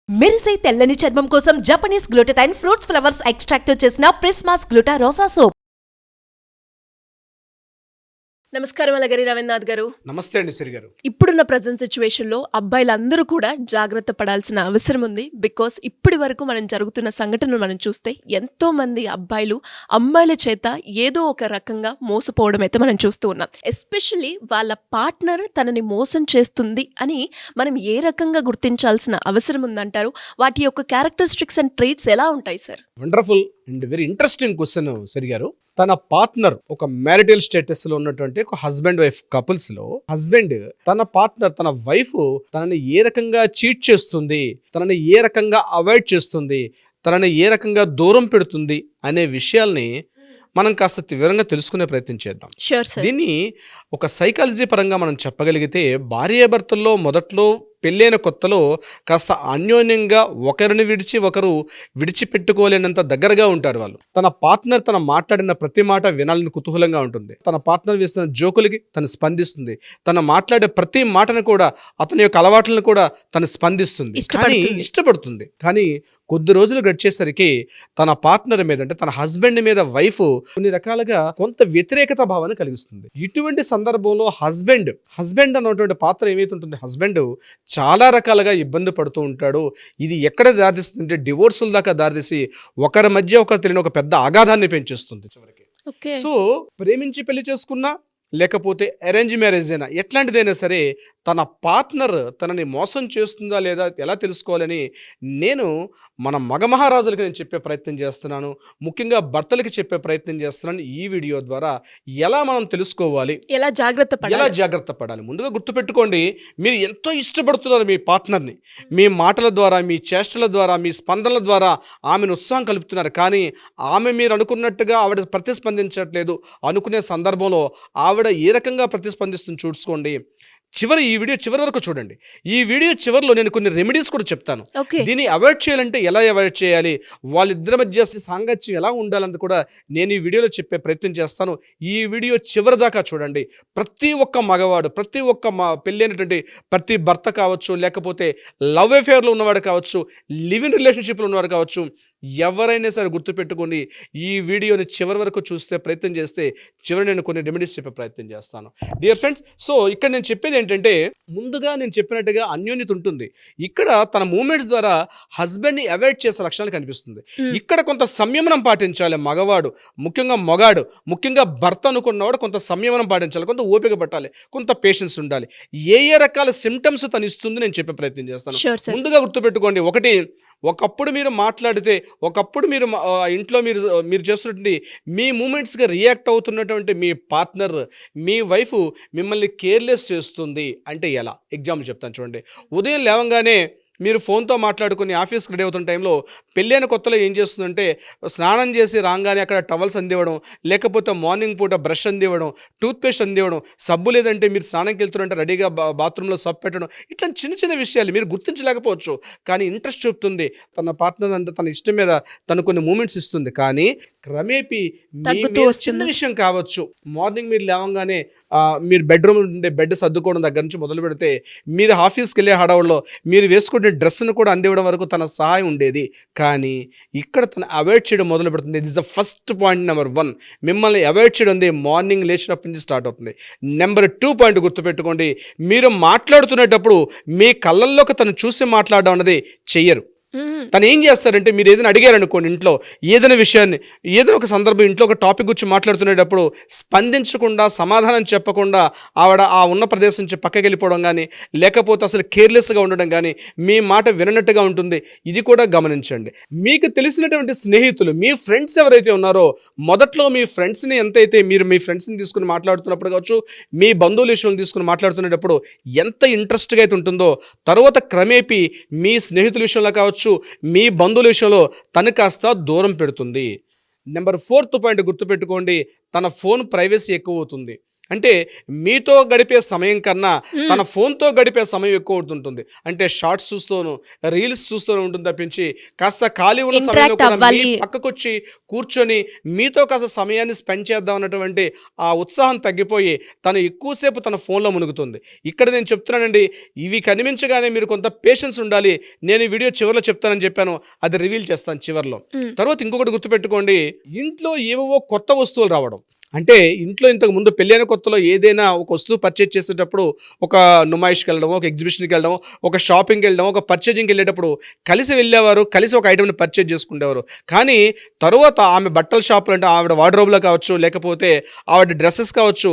మెరిసే తెల్లని చర్మం కోసం Japanese glutathione fruits flowers extract తో చేసిన ప్రిస్మాస్ గ్లూటా రోసా సోప్. నమస్కారం అలగరి రవీంద్రనాథ్ గారు. నమస్తే అండి సిరి గారు. ఇప్పుడున్న ప్రజెంట్ సిచ్యువేషన్ లో అబ్బాయిలందరూ కూడా జాగ్రత్త పడాల్సిన అవసరం ఉంది. బికాస్ ఇప్పటి వరకు మనం జరుగుతున్న సంఘటనలు మనం చూస్తే ఎంతో మంది అబ్బాయిలు అమ్మాయిల చేత ఏదో ఒక రకంగా మోసపోవడం అయితే మనం చూస్తూ ఉన్నాం. ఎస్పెషల్లీ వాళ్ళ పార్ట్నర్ తనని మోసం చేస్తుంది అని మనం ఏ రకంగా గుర్తించాల్సిన అవసరం ఉందంటారు? వాటి యొక్క క్యారెక్టరిస్టిక్స్ అండ్ ట్రేట్స్ ఎలా ఉంటాయి sir? Wonderful and very interesting question Siri గారు. తన పార్ట్నర్ ఒక మ్యారిటల్ స్టేటస్ లో ఉన్నటువంటి ఒక హస్బెండ్ వైఫ్ కపుల్స్ లో హస్బెండ్ తన పార్ట్నర్ తన వైఫ్ తనని ఏ రకంగా చీట్ చేస్తుంది, తనని ఏ రకంగా అవాయిడ్ చేస్తుంది, తనని ఏ రకంగా దూరం పెడుతుంది అనే విషయాల్ని మనం కాస్త వివరంగా తెలుసుకునే ప్రయత్నం చేద్దాం. దీన్ని ఒక సైకాలజీ పరంగా మనం చెప్పగలిగితే భార్యాభర్తల్లో మొదట్లో పెళ్ళైన కొత్తలో కాస్త అన్యోన్యంగా ఒకరిని విడిచి ఒకరు విడిచిపెట్టుకోలేనంత దగ్గరగా ఉంటారు వాళ్ళు. తన పార్ట్నర్ తన మాట్లాడిన ప్రతి మాట వినాలని కుతూహలంగా ఉంటుంది. తన పార్ట్నర్ వేస్తున్న జోకులకి తను స్పందిస్తుంది. తన మాట్లాడే ప్రతి మాటను కూడా అతని యొక్క అలవాట్లను కూడా తను స్పందిస్తుంది, కానీ ఇష్టపడుతుంది. కానీ కొద్ది రోజులు గడిచేసరికి తన పార్ట్నర్ మీద అంటే తన హస్బెండ్ మీద వైఫ్ కొన్ని రకాలుగా కొంత వ్యతిరేకత భావాన్ని కలిగిస్తుంది. ఇటువంటి సందర్భంలో హస్బెండ్ అన్నటువంటి పాత్ర ఏమైతే ఉంటుంది, హస్బెండ్ చాలా రకాలుగా ఇబ్బంది పడుతూ ఉంటాడు. ఇది ఎక్కడ దారితీస్తుందంటే డివోర్సుల దాకా దారితీసి ఒకరి మధ్య ఒకరు తెలియని ఒక పెద్ద అగాధాన్ని పెంచేస్తుంది చివరికి. సో ప్రేమించి పెళ్లి చేసుకున్నా లేకపోతే అరేంజ్ మ్యారేజ్ అయినా ఎట్లాంటిదైనా సరే తన పార్ట్నర్ తనని మోసం చేస్తుందా లేదా ఎలా తెలుసుకోవాలని నేను మన మగమహారాజులకి నేను చెప్పే ప్రయత్నం చేస్తున్నాను. ముఖ్యంగా భర్తలకి చెప్పే ప్రయత్నం చేస్తున్నాను ఈ వీడియో ద్వారా. ఎలా మనం తెలుసుకోవాలి, ఎలా జాగ్రత్త పడాలి. ముందుగా గుర్తుపెట్టుకోండి, మీరు ఎంతో ఇష్టపడుతున్నారు మీ పార్ట్నర్ని. మీ మాటల ద్వారా, మీ చేష్టల ద్వారా, మీ స్పందనల ద్వారా ఆమెను ఉత్సాహం కలుపుతున్నారు. కానీ ఆమె మీరు అనుకున్నట్టుగా ఆవిడ ప్రతిస్పందించట్లేదు అనుకునే సందర్భంలో ఆవిడ ఏ రకంగా ప్రతిస్పందిస్తుంది చూసుకోండి. ఈ వీడియో చివరి వరకు చూడండి. ఈ వీడియో చివరిలో నేను కొన్ని రెమెడీస్ కూడా చెప్తాను. దీన్ని అవాయిడ్ చేయాలంటే ఎలా అవాయిడ్ చేయాలి, వాళ్ళిద్దరి మధ్య సాంగత్యం ఎలా ఉండాలని కూడా నేను ఈ వీడియోలో చెప్పే ప్రయత్నం చేస్తాను. ఈ వీడియో చివరి దాకా చూడండి. ప్రతి ఒక్క మగవాడు, ప్రతి ఒక్క పెళ్ళైనటువంటి ప్రతి భర్త కావచ్చు, లేకపోతే లవ్ అఫేర్లో ఉన్నవాడు కావచ్చు, లివ్ ఇన్ రిలేషన్షిప్లో ఉన్నవాడు కావచ్చు, ఎవరైనా సరే గుర్తుపెట్టుకోండి. ఈ వీడియోని చివరి వరకు చూస్తే ప్రయత్నం చేస్తే చివరి నేను కొన్ని రెమెడీస్ చెప్పే ప్రయత్నం చేస్తాను డియర్ ఫ్రెండ్స్. సో ఇక్కడ నేను చెప్పేది ఏంటంటే, ముందుగా నేను చెప్పినట్టుగా అన్యోన్యత ఉంటుంది. ఇక్కడ తన మూమెంట్స్ ద్వారా హస్బెండ్ని అవాయిడ్ చేసే లక్షణాలు కనిపిస్తుంది. ఇక్కడ కొంత సంయమనం పాటించాలి మగవాడు, ముఖ్యంగా భర్త అనుకున్నవాడు కొంత సంయమనం పాటించాలి, కొంత ఓపిక పట్టాలి, కొంత పేషెన్స్ ఉండాలి. ఏ రకాల సిమ్టమ్స్ తను ఇస్తుంది నేను చెప్పే ప్రయత్నం చేస్తాను. ముందుగా గుర్తుపెట్టుకోండి, ఒకప్పుడు మీరు మాట్లాడితే, ఒకప్పుడు మీరు ఇంట్లో మీరు చేస్తున్నటువంటి మీ మూమెంట్స్గా రియాక్ట్ అవుతున్నటువంటి మీ పార్ట్నర్, మీ వైఫ్ మిమ్మల్ని కేర్లెస్ చేస్తుంది అంటే ఎలా? ఎగ్జాంపుల్ చెప్తాను చూడండి. ఉదయం లేవంగానే మీరు ఫోన్తో మాట్లాడుకుని ఆఫీస్కి రెడీ అవుతున్న టైంలో పెళ్ళైన కొత్తలో ఏం చేస్తుందంటే స్నానం చేసి రాగానే అక్కడ టవల్స్ అందివ్వడం, లేకపోతే మార్నింగ్ పూట బ్రష్ అందివ్వడం, టూత్పేస్ట్ అందివ్వడం, సబ్బు లేదంటే మీరు స్నానంకి వెళ్తుంటే రెడీగా బాత్రూంలో సబ్బు పెట్టడం. ఇట్లా చిన్న చిన్న విషయాలు మీరు గుర్తించలేకపోవచ్చు, కానీ ఇంట్రెస్ట్ చూపుతుంది. తన పార్ట్నర్ అంటే తన ఇష్టం మీద తను కొన్ని మూమెంట్స్ ఇస్తుంది. కానీ క్రమేపీ చిన్న విషయం కావచ్చు, మార్నింగ్ మీరు లేవంగానే మీరు బెడ్రూమ్ ఉండే బెడ్ సర్దుకోవడం దగ్గర నుంచి మొదలు పెడితే మీరు ఆఫీస్కి వెళ్ళే హడావుల్లో మీరు వేసుకునే డ్రెస్ను కూడా అందివ్వడం వరకు తన సహాయం ఉండేది. కానీ ఇక్కడ తను అవాయిడ్ చేయడం మొదలు పెడుతుంది. This the first point number 1. మిమ్మల్ని అవాయిడ్ చేయడం ఉంది మార్నింగ్ లేచినప్పటి నుంచి స్టార్ట్ అవుతుంది. నెంబర్ 2 పాయింట్ గుర్తుపెట్టుకోండి, మీరు మాట్లాడుతున్నప్పుడు మీ కళ్ళల్లోకి తను చూసి మాట్లాడడం అన్నది చెయ్యరు. తను ఏం చేస్తారంటే, మీరు ఏదైనా అడిగారు అనుకోండి, ఇంట్లో ఏదైనా విషయాన్ని, ఏదైనా ఒక సందర్భం ఇంట్లో ఒక టాపిక్ గురించి మాట్లాడుతునేటప్పుడు స్పందించకుండా, సమాధానం చెప్పకుండా ఆవిడ ఆ ఉన్న ప్రదేశం నుంచి పక్కకి వెళ్ళిపోవడం కానీ, లేకపోతే అసలు కేర్లెస్గా ఉండడం కానీ, మీ మాట వినట్టుగా ఉంటుంది. ఇది కూడా గమనించండి. మీకు తెలిసినటువంటి స్నేహితులు, మీ ఫ్రెండ్స్ ఎవరైతే ఉన్నారో, మొదట్లో మీ ఫ్రెండ్స్ని ఎంతైతే మీరు మీ ఫ్రెండ్స్ని తీసుకుని మాట్లాడుతున్నప్పుడు కావచ్చు, మీ బంధువుల విషయం తీసుకుని మాట్లాడుతున్నప్పుడు ఎంత ఇంట్రెస్ట్గా అయితే ఉంటుందో, తర్వాత క్రమేపీ మీ స్నేహితుల విషయంలో కావచ్చు, మీ బంధువుల విషయంలో తను కాస్త దూరం పెడుతుంది. నెంబర్ 4th పాయింట్ గుర్తుపెట్టుకోండి, తన ఫోన్ ప్రైవసీ ఎక్కువ అవుతుంది. అంటే మీతో గడిపే సమయం కన్నా తన ఫోన్తో గడిపే సమయం ఎక్కువ అవుతుంటుంది. అంటే షార్ట్స్ చూస్తూను రీల్స్ చూస్తూనే ఉంటుంది తప్పించి కాస్త ఖాళీ ఉన్న సమయంలో Interact కూడా మీ అవ్వాలి. పక్కకొచ్చి కూర్చొని మీతో కాస్త సమయాన్ని స్పెండ్ చేద్దాం అన్నటువంటి ఆ ఉత్సాహం తగ్గిపోయి తను ఎక్కువసేపు తన ఫోన్లో మునుగుతుంది. ఇక్కడ నేను చెప్తున్నానండి, ఇవి కనిపించగానే మీరు కొంత పేషెన్స్ ఉండాలి. నేను ఈ వీడియో చివరిలో చెప్తానని చెప్పాను, అది రివీల్ చేస్తాను చివరిలో. తర్వాత ఇంకొకటి గుర్తుపెట్టుకోండి, ఇంట్లో ఏవేవో కొత్త వస్తువులు రావడం. అంటే ఇంట్లో ఇంతకు ముందు పెళ్ళైన కొత్తలో ఏదైనా ఒక వస్తువు పర్చేజ్ చేసేటప్పుడు ఒక నుమాయిష్కి వెళ్ళడం, ఒక ఎగ్జిబిషన్కి వెళ్ళడం, ఒక షాపింగ్కి వెళ్ళడం, ఒక పర్చేజింగ్కి వెళ్ళేటప్పుడు కలిసి వెళ్ళేవారు, కలిసి ఒక ఐటమ్ని పర్చేజ్ చేసుకునేవారు. కానీ తరువాత ఆమె బట్టల షాపులు అంటే ఆవిడ వార్డ్రోబ్లో కావచ్చు, లేకపోతే ఆవిడ డ్రెస్సెస్ కావచ్చు,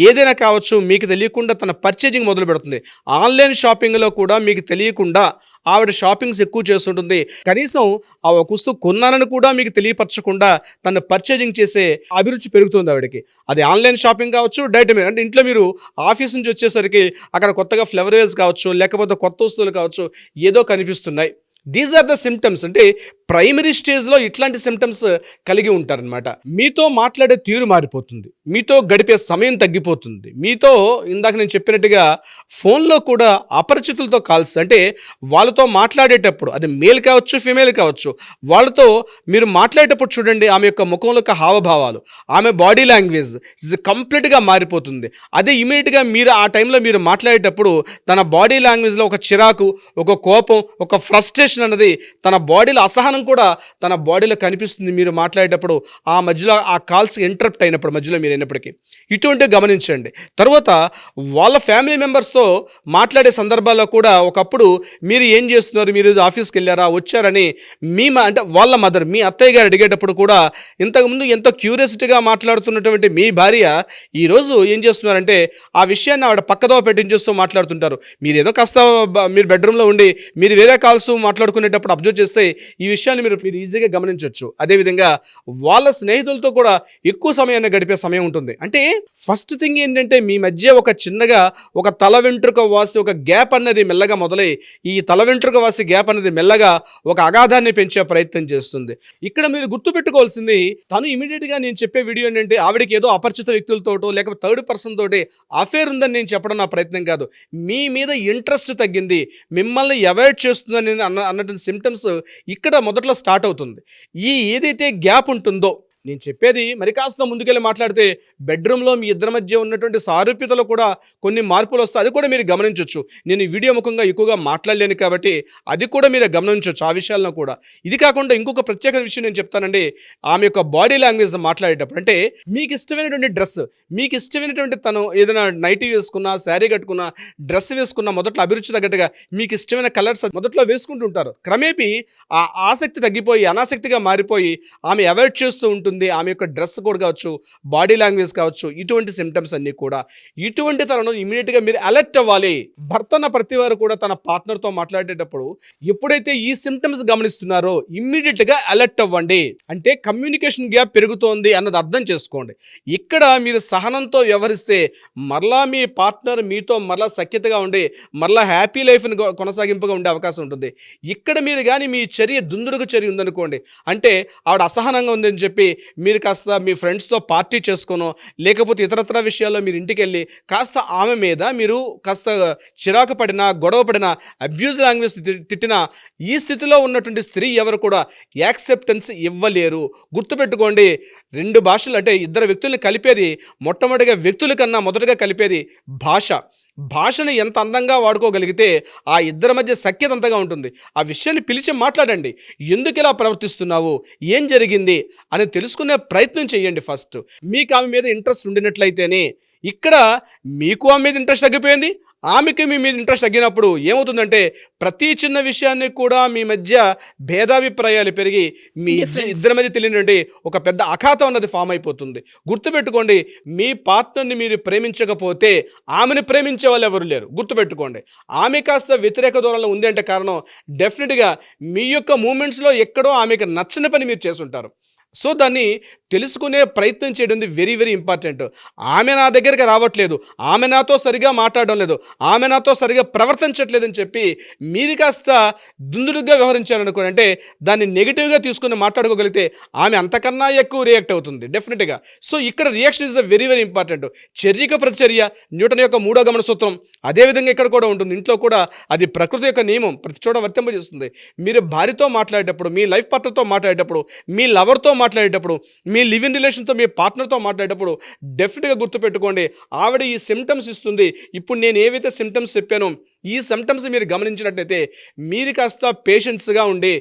ఏదైనా కావచ్చు, మీకు తెలియకుండా తన పర్చేజింగ్ మొదలు పెడుతుంది. ఆన్లైన్ షాపింగ్లో కూడా మీకు తెలియకుండా ఆవిడ షాపింగ్స్ ఎక్కువ చేస్తుంటుంది. కనీసం ఆ ఒక వస్తువు కొన్నానని కూడా మీకు తెలియపరచకుండా తను పర్చేజింగ్ చేసే అభిరుచి పెరుగుతుంది ఆవిడకి. అది ఆన్లైన్ షాపింగ్ కావచ్చు, డైరెక్ట్ అంటే ఇంట్లో మీరు ఆఫీస్ నుంచి వచ్చేసరికి అక్కడ కొత్తగా ఫ్లవర్ వేస్ కావచ్చు, లేకపోతే కొత్త వస్తువులు కావచ్చు, ఏదో కనిపిస్తున్నాయి. These are the symptoms. అంటే ప్రైమరీ స్టేజ్లో ఇట్లాంటి సిమ్టమ్స్ కలిగి ఉంటారనమాట. మీతో మాట్లాడే తీరు మారిపోతుంది, మీతో గడిపే సమయం తగ్గిపోతుంది. మీతో ఇందాక నేను చెప్పినట్టుగా ఫోన్లో కూడా అపరిచితులతో కాల్స్, అంటే వాళ్ళతో మాట్లాడేటప్పుడు అది మేల్ కావచ్చు, ఫీమేల్ కావచ్చు, వాళ్ళతో మీరు మాట్లాడేటప్పుడు చూడండి ఆమె యొక్క ముఖంలో యొక్క హావభావాలు, ఆమె బాడీ లాంగ్వేజ్ కంప్లీట్గా మారిపోతుంది. అదే ఇమీడియట్గా మీరు ఆ టైంలో మీరు మాట్లాడేటప్పుడు తన బాడీ లాంగ్వేజ్లో ఒక చిరాకు, ఒక కోపం, ఒక ఫ్రస్ట్రేషన్ అన్నది, తన బాడీలో అసహనం కూడా తన బాడీలో కనిపిస్తుంది మీరు మాట్లాడేటప్పుడు. ఆ మధ్యలో ఆ కాల్స్ ఇంటరప్ట్ అయినప్పుడు మధ్యలో మీరు అయినప్పటికీ ఇటువంటివి గమనించండి. తర్వాత వాళ్ళ ఫ్యామిలీ మెంబర్స్తో మాట్లాడే సందర్భాల్లో కూడా ఒకప్పుడు మీరు ఏం చేస్తున్నారు, మీరు ఆఫీస్కి వెళ్ళారా, వచ్చారని అంటే వాళ్ళ మదర్, మీ అత్తయ్య గారు అడిగేటప్పుడు కూడా ఇంతకుముందు ఎంతో క్యూరియాసిటీగా మాట్లాడుతున్నటువంటి మీ భార్య ఈరోజు ఏం చేస్తున్నారంటే ఆ విషయాన్ని ఆవిడ పక్కదో పెట్టించేస్తూ మాట్లాడుతుంటారు. మీరు ఏదో కాస్త మీరు బెడ్రూమ్లో ఉండి మీరు వేరే కాల్స్ మాట్లాడుకునేటప్పుడు అబ్జర్వ్ చేస్తే ఈ విషయాన్ని మీరు ఈజీగా గమనించవచ్చు. అదేవిధంగా వాళ్ళ స్నేహితులతో కూడా ఎక్కువ సమయాన్ని గడిపే సమయం ఉంటుంది. అంటే ఫస్ట్ థింగ్ ఏంటంటే మీ మధ్య ఒక చిన్నగా ఒక తల వెంట్రుక వాసి ఒక గ్యాప్ అన్నది మెల్లగా మొదలై ఈ తల వెంట్రుక వాసి గ్యాప్ అనేది మెల్లగా ఒక అగాధాన్ని పెంచే ప్రయత్నం చేస్తుంది. ఇక్కడ మీరు గుర్తుపెట్టుకోవాల్సింది, తను ఇమీడియట్గా నేను చెప్పే వీడియో ఏంటంటే ఆవిడకి ఏదో అపరిచిత వ్యక్తులతోటో లేకపోతే థర్డ్ పర్సన్ తోటి అఫేర్ ఉందని నేను చెప్పడం నా ప్రయత్నం కాదు. మీ మీద ఇంట్రెస్ట్ తగ్గింది, మిమ్మల్ని అవాయిడ్ చేస్తుందని అన్నటువంటి సిమ్టమ్స్ ఇక్కడ మొదట్లో స్టార్ట్ అవుతుంది. ఏదైతే గ్యాప్ ఉంటుందో, నేను చెప్పేది మరి కాస్త ముందుకెళ్ళి మాట్లాడితే బెడ్రూమ్లో మీ ఇద్దరి మధ్య ఉన్నటువంటి సారూప్యతలో కూడా కొన్ని మార్పులు వస్తాయి. అది కూడా మీరు గమనించవచ్చు. నేను ఈ వీడియో ముఖంగా ఎక్కువగా మాట్లాడలేను కాబట్టి అది కూడా మీరు గమనించవచ్చు ఆ విషయాలను కూడా. ఇది కాకుండా ఇంకొక ప్రత్యేక విషయం నేను చెప్తానండి. ఆమె యొక్క బాడీ లాంగ్వేజ్ మాట్లాడేటప్పుడు, అంటే మీకు ఇష్టమైనటువంటి డ్రెస్, మీకు ఇష్టమైనటువంటి తను ఏదైనా నైటీ వేసుకున్నా, శారీ కట్టుకున్నా, డ్రెస్ వేసుకున్నా, మొదట్లో అభిరుచి తగ్గట్టుగా మీకు ఇష్టమైన కలర్స్ మొదట్లో వేసుకుంటుంటారు. క్రమేపీ ఆ ఆసక్తి తగ్గిపోయి అనాసక్తిగా మారిపోయి ఆమె అవాయిడ్ చేస్తూ ఉంటుంది. ఆమె యొక్క డ్రెస్ కూడా కావచ్చు, బాడీ లాంగ్వేజ్ కావచ్చు, ఇటువంటి సిమ్టమ్స్ అన్నీ కూడా. ఇటువంటి తనను ఇమీడియట్గా మీరు అలర్ట్ అవ్వాలి. భర్త అన్న ప్రతి వారు కూడా తన పార్ట్నర్తో మాట్లాడేటప్పుడు ఎప్పుడైతే ఈ సిమ్టమ్స్ గమనిస్తున్నారో ఇమ్మీడియట్గా అలర్ట్ అవ్వండి. అంటే కమ్యూనికేషన్ గ్యాప్ పెరుగుతోంది అన్నది అర్థం చేసుకోండి. ఇక్కడ మీరు సహనంతో వ్యవహరిస్తే మరలా మీ పార్ట్నర్ మీతో మరలా సఖ్యతగా ఉండి మరలా హ్యాపీ లైఫ్ని కొనసాగింపుగా ఉండే అవకాశం ఉంటుంది. ఇక్కడ మీరు కానీ మీ చర్య దుందుడుకు చర్య ఉందనుకోండి, అంటే ఆవిడ అసహనంగా ఉందని చెప్పి మీరు కాస్త మీ ఫ్రెండ్స్తో పార్టీ చేసుకోనో లేకపోతే ఇతరత్ర విషయాల్లో మీరు ఇంటికి వెళ్ళి కాస్త ఆమె మీద మీరు కాస్త చిరాకు పడినా, గొడవ పడినా, అబ్యూజ్ లాంగ్వేజ్ తిట్టినా ఈ స్థితిలో ఉన్నటువంటి స్త్రీ ఎవరు కూడా యాక్సెప్టెన్స్ ఇవ్వలేరు. గుర్తుపెట్టుకోండి, రెండు భాషలు అంటే ఇద్దరు వ్యక్తుల్ని కలిపేది మొట్టమొదటిగా వ్యక్తుల కన్నా మొదటగా కలిపేది భాష. భాషను ఎంత అందంగా వాడుకోగలిగితే ఆ ఇద్దరి మధ్య సఖ్యత అంతగా ఉంటుంది. ఆ విషయాన్ని పిలిచి మాట్లాడండి. ఎందుకు ఇలా ప్రవర్తిస్తున్నావు, ఏం జరిగింది అని తెలుసుకునే ప్రయత్నం చేయండి. ఫస్ట్ మీకు ఆమె మీద ఇంట్రెస్ట్ ఉండినట్లయితేనే. ఇక్కడ మీకు ఆమె మీద ఇంట్రెస్ట్ తగ్గిపోయింది, ఆమెకి మీ మీద ఇంట్రెస్ట్ తగ్గినప్పుడు ఏమవుతుందంటే ప్రతి చిన్న విషయాన్ని కూడా మీ మధ్య భేదాభిప్రాయాలు పెరిగి మీ ఇద్దరి మధ్య తెలియనండి ఒక పెద్ద అఖాతం అన్నది ఫామ్ అయిపోతుంది. గుర్తుపెట్టుకోండి, మీ పార్ట్నర్ని మీరు ప్రేమించకపోతే ఆమెను ప్రేమించే వాళ్ళు ఎవరు లేరు. గుర్తుపెట్టుకోండి, ఆమె కాస్త వ్యతిరేక ధోరణిలో ఉంది అంటే కారణం డెఫినెట్గా మీ యొక్క మూమెంట్స్లో ఎక్కడో ఆమెకు నచ్చని పని మీరు చేసుంటారు. సో దాన్ని తెలుసుకునే ప్రయత్నం చేయడం వెరీ వెరీ ఇంపార్టెంట్. ఆమె నా దగ్గరికి రావట్లేదు, ఆమె నాతో సరిగా మాట్లాడడం లేదు, ఆమె నాతో సరిగా ప్రవర్తించట్లేదని చెప్పి మీరు కాస్త దుందుడుగా వ్యవహరించారనుకోండి, అంటే దాన్ని నెగిటివ్గా తీసుకుని మాట్లాడుకోగలిగితే ఆమె అంతకన్నా ఎక్కువ రియాక్ట్ అవుతుంది డెఫినెట్గా. సో ఇక్కడ reaction is the very very important. చర్యకు ప్రతిచర్య, న్యూటన్ యొక్క 3వ గమన సూత్రం అదేవిధంగా ఇక్కడ కూడా ఉంటుంది. ఇంట్లో కూడా అది ప్రకృతి యొక్క నియమం, ప్రతి చోట వర్తింపజేస్తుంది. మీరు భార్యతో మాట్లాడేటప్పుడు, మీ లైఫ్ పార్ట్నర్తో మాట్లాడేటప్పుడు, మీ లవర్తో మాట్లాడేటప్పుడు, మీ లివ్ ఇన్ రిలేషన్తో మీ పార్ట్నర్తో మాట్లాడేటప్పుడు డెఫినెట్గా గుర్తుపెట్టుకోండి, ఆవిడ ఈ సిమ్టమ్స్ ఇస్తుంది. ఇప్పుడు నేను ఏవైతే సిమ్టమ్స్ చెప్పానో ఈ సిమ్టమ్స్ మీరు గమనించినట్లయితే మీరు కాస్త పేషెన్స్గా ఉండి,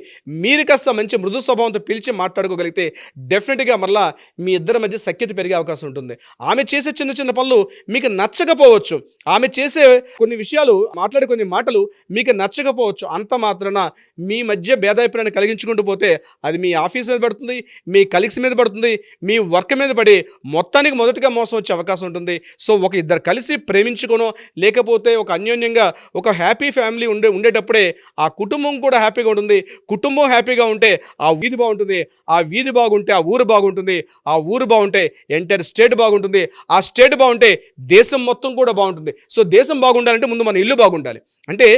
మీరు కాస్త మంచి మృదు స్వభావంతో పిలిచి మాట్లాడుకోగలిగితే డెఫినెట్గా మళ్ళీ మీ ఇద్దరి మధ్య సఖ్యత పెరిగే అవకాశం ఉంటుంది. ఆమె చేసే చిన్న చిన్న పనులు మీకు నచ్చకపోవచ్చు, ఆమె చేసే కొన్ని విషయాలు, మాట్లాడే కొన్ని మాటలు మీకు నచ్చకపోవచ్చు. అంత మాత్రాన మీ మధ్య భేదాభిప్రాయాన్ని కలిగించుకుంటూ పోతే అది మీ ఆఫీస్ మీద పడుతుంది, మీ కలీగ్స్ మీద పడుతుంది, మీ వర్క్ మీద పడి మొత్తానికి మొదటిగా మోసం వచ్చే అవకాశం ఉంటుంది. సో ఒక ఇద్దరు కలిసి ప్రేమించుకోనో లేకపోతే ఒక అన్యోన్యంగా ఒక హ్యాపీ ఫ్యామిలీ ఉండేటప్పుడే ఆ కుటుంబం కూడా హ్యాపీగా ఉంటుంది. కుటుంబం హ్యాపీగా ఉంటే ఆ వీధి బాగుంటుంది, ఆ వీధి బాగుంటే ఆ ఊరు బాగుంటుంది, ఆ ఊరు బాగుంటే ఎంటైర్ స్టేట్ బాగుంటుంది, ఆ స్టేట్ బాగుంటే దేశం మొత్తం కూడా బాగుంటుంది. సో దేశం బాగుండాలంటే ముందు మన ఇల్లు బాగుండాలి. అంటే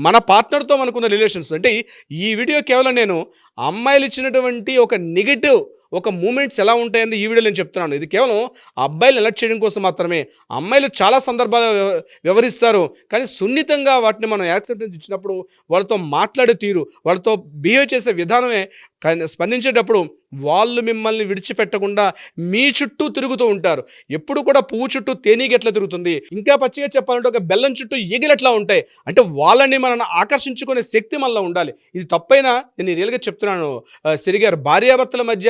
మన పార్ట్నర్తో మనకున్న రిలేషన్స్. అంటే ఈ వీడియో కేవలం నేను అమ్మాయిలు ఇచ్చినటువంటి ఒక నెగిటివ్ ఒక మూమెంట్స్ ఎలా ఉంటాయని ఈ వీడియోలో నేను చెప్తున్నాను. ఇది కేవలం అబ్బాయిలు అలర్ట్ చేయడం కోసం మాత్రమే. అమ్మాయిలు చాలా సందర్భాలు వ్యవహరిస్తారు, కానీ సున్నితంగా వాటిని మనం యాక్సెప్టెన్స్ ఇచ్చినప్పుడు, వాళ్ళతో మాట్లాడే తీరు, వాళ్ళతో బిహేవ్ చేసే విధానమే స్పందించేటప్పుడు వాళ్ళు మిమ్మల్ని విడిచిపెట్టకుండా మీ చుట్టూ తిరుగుతూ ఉంటారు. ఎప్పుడు కూడా పువ్వు చుట్టూ తేనీగెట్లా తిరుగుతుంది, ఇంకా పచ్చిగా చెప్పాలంటే ఒక బెల్లం చుట్టూ ఈగలెట్లా ఉంటాయి. అంటే వాళ్ళని మనం ఆకర్షించుకునే శక్తి మనలో ఉండాలి. ఇది తప్పైనా నేను రియల్గా చెప్తున్నాను సిరిగారు, భార్యాభర్తల మధ్య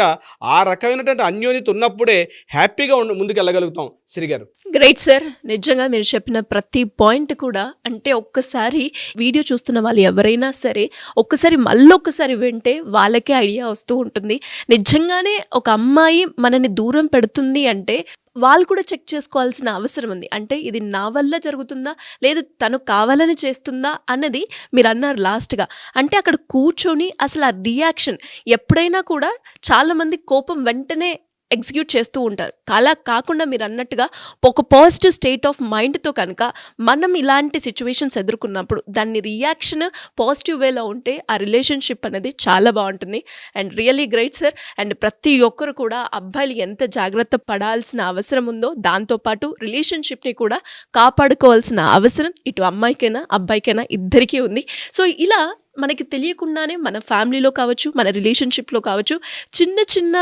ఆ రకమైనటువంటి అన్యోన్యత ఉన్నప్పుడే హ్యాపీగా ముందుకు వెళ్ళగలుగుతాం సిరిగారు. గ్రేట్ సార్, నిజంగా మీరు చెప్పిన ప్రతి పాయింట్ కూడా, అంటే ఒక్కసారి వీడియో చూస్తున్న వాళ్ళు ఎవరైనా సరే ఒక్కసారి మళ్ళొక్కసారి వింటే వాళ్ళకే ఐడియా వస్తూ ఉంటుంది. నిజంగానే ఒక అమ్మాయి మనని దూరం పెడుతుంది అంటే వాళ్ళు కూడా చెక్ చేసుకోవాల్సిన అవసరం ఉంది. అంటే ఇది నా వల్ల జరుగుతుందా, లేదు తను కావాలని చేస్తుందా అన్నది మీరు అన్నారు లాస్ట్గా. అంటే అక్కడ కూర్చొని అసలు ఆ రియాక్షన్, ఎప్పుడైనా కూడా చాలామంది కోపం వెంటనే ఎగ్జిక్యూట్ చేస్తూ ఉంటారు. అలా కాకుండా మీరు అన్నట్టుగా ఒక పాజిటివ్ స్టేట్ ఆఫ్ మైండ్తో కనుక మనం ఇలాంటి సిచ్యువేషన్స్ ఎదుర్కొన్నప్పుడు దాన్ని రియాక్షన్ పాజిటివ్ వేలో ఉంటే ఆ రిలేషన్షిప్ అనేది చాలా బాగుంటుంది. And really great sir. And ప్రతి ఒక్కరు కూడా అబ్బాయిలు ఎంత జాగ్రత్త పడాల్సిన అవసరం ఉందో, దాంతోపాటు రిలేషన్షిప్ని కూడా కాపాడుకోవాల్సిన అవసరం ఇటు అమ్మాయికైనా అబ్బాయికైనా ఇద్దరికీ ఉంది. సో ఇలా మనకి తెలియకుండానే మన ఫ్యామిలీలో కావచ్చు, మన రిలేషన్షిప్లో కావచ్చు, చిన్న చిన్న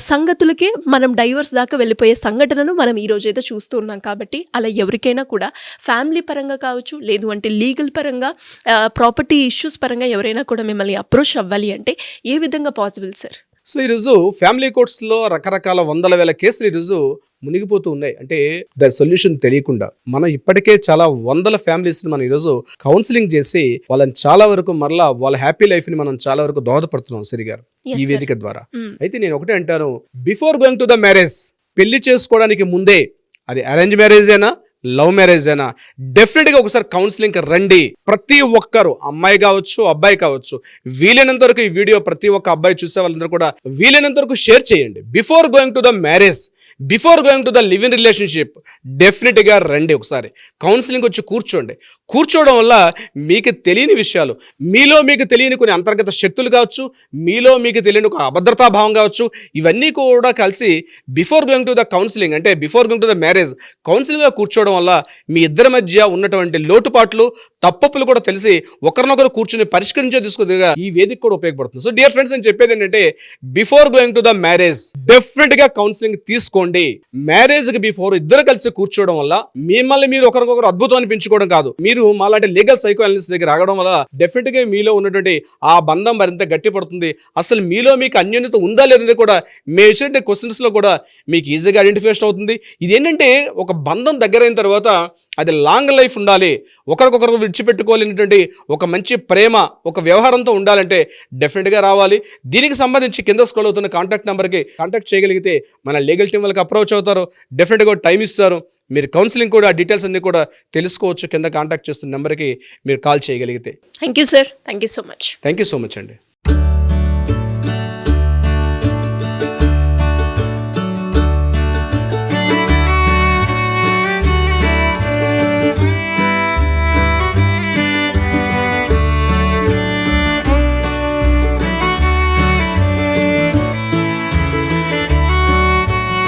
సంగతులకే మనం డైవర్స్ దాకా వెళ్ళిపోయే సంఘటనను మనం ఈరోజు అయితే చూస్తూ ఉన్నాం. కాబట్టి అలా ఎవరికైనా కూడా ఫ్యామిలీ పరంగా కావచ్చు, లేదు అంటే లీగల్ పరంగా, ప్రాపర్టీ ఇష్యూస్ పరంగా ఎవరైనా కూడా మిమ్మల్ని అప్రోచ్ అవ్వాలి అంటే ఏ విధంగా పాసిబుల్ సార్? సో ఈరోజు ఫ్యామిలీ కోర్ట్స్లో రకరకాల వందల వేల కేసులు ఈరోజు మునిగిపోతూ ఉన్నాయి. అంటే దాని సొల్యూషన్ తెలియకుండా మనం ఇప్పటికే చాలా వందల ఫ్యామిలీస్ని మనం ఈరోజు కౌన్సిలింగ్ చేసి వాళ్ళని చాలా వరకు మరలా వాళ్ళ హ్యాపీ లైఫ్ని మనం చాలా వరకు దోహదపడుతున్నాం సిరిగారు ఈ వేదిక ద్వారా. అయితే నేను ఒకటే అంటాను, before going to the marriage, పెళ్లి చేసుకోవడానికి ముందే, అది అరేంజ్ మ్యారేజ్ అయినా లవ్ మ్యారేజ్ అయినా డెఫినెట్గా ఒకసారి కౌన్సిలింగ్కి రండి. ప్రతి ఒక్కరు, అమ్మాయి కావచ్చు అబ్బాయి కావచ్చు, వీలైనంత వరకు ఈ వీడియో ప్రతి ఒక్క అబ్బాయి చూసే వాళ్ళందరూ కూడా వీలైనంత వరకు షేర్ చేయండి. Before going to the marriage, before going to the live in relationship డెఫినెట్గా రండి. ఒకసారి కౌన్సిలింగ్ వచ్చి కూర్చోండి. కూర్చోవడం వల్ల మీకు తెలియని విషయాలు, మీలో మీకు తెలియని కొన్ని అంతర్గత శక్తులు కావచ్చు, మీలో మీకు తెలియని ఒక అభద్రతా భావం కావచ్చు, ఇవన్నీ కూడా కలిసి before going to the counselling, అంటే before going to the marriage కౌన్సిలింగ్గా కూర్చోవడం వల్ల మీ ఇద్దరి మధ్య ఉన్నటువంటి లోటుపాట్లు, తప్పులు కూడా తెలిసి ఒకరినొకరు కూర్చుని పరిష్కరించే తీసుకుదిగా ఈ వేదిక కూడా ఉపయోగపడుతుంది. సో డియర్ ఫ్రెండ్స్, నేను చెప్పేది ఏంటంటే before going to the marriage definite గా కౌన్సిలింగ్ తీసుకోండి. మ్యారేజ్ కి బిఫోర్ ఇద్దరు కలిసి కూర్చోవడం వల్ల మిమ్మల్ని మీరు ఒకరికొకరు అద్భుతం అనిపించుకోవడం కాదు, మీరు మాలాంటి లీగల్ సైకో అనలిస్ట్ దగ్గర రావడం వల్ల డెఫినెట్ గా మీలో ఉన్నటువంటి ఆ బంధం మరింత గట్టిపడుతుంది. అసలు మీలో మీకు అన్యోన్యత ఉందా లేదని కూడా మేము ఇచ్చిన క్వశ్చన్స్ లో కూడా మీకు ఈజీగా ఐడెంటిఫికేషన్ అవుతుంది. ఇది ఏంటంటే ఒక బంధం దగ్గరైన తర్వాత అది లాంగ్ లైఫ్ ఉండాలి, ఒకరికొకరు విడిచిపెట్టుకోలేనటువంటి ఒక మంచి ప్రేమ, ఒక వ్యవహారంతో ఉండాలంటే డెఫినెట్గా రావాలి. దీనికి సంబంధించి కింద స్క్రోల్ అవుతున్న కాంటాక్ట్ నెంబర్కి కాంటాక్ట్ చేయగలిగితే మన లీగల్ టీం వాళ్ళకి అప్రోచ్ అవుతారు, డెఫినెట్గా టైం ఇస్తారు. మీరు కౌన్సిలింగ్ కూడా డీటెయిల్స్ అన్ని కూడా తెలుసుకోవచ్చు. కింద కాంటాక్ట్ చేస్తున్న నెంబర్కి మీరు కాల్ చేయగలిగితే. Thank you sir, thank you so much. Thank you so much అండి.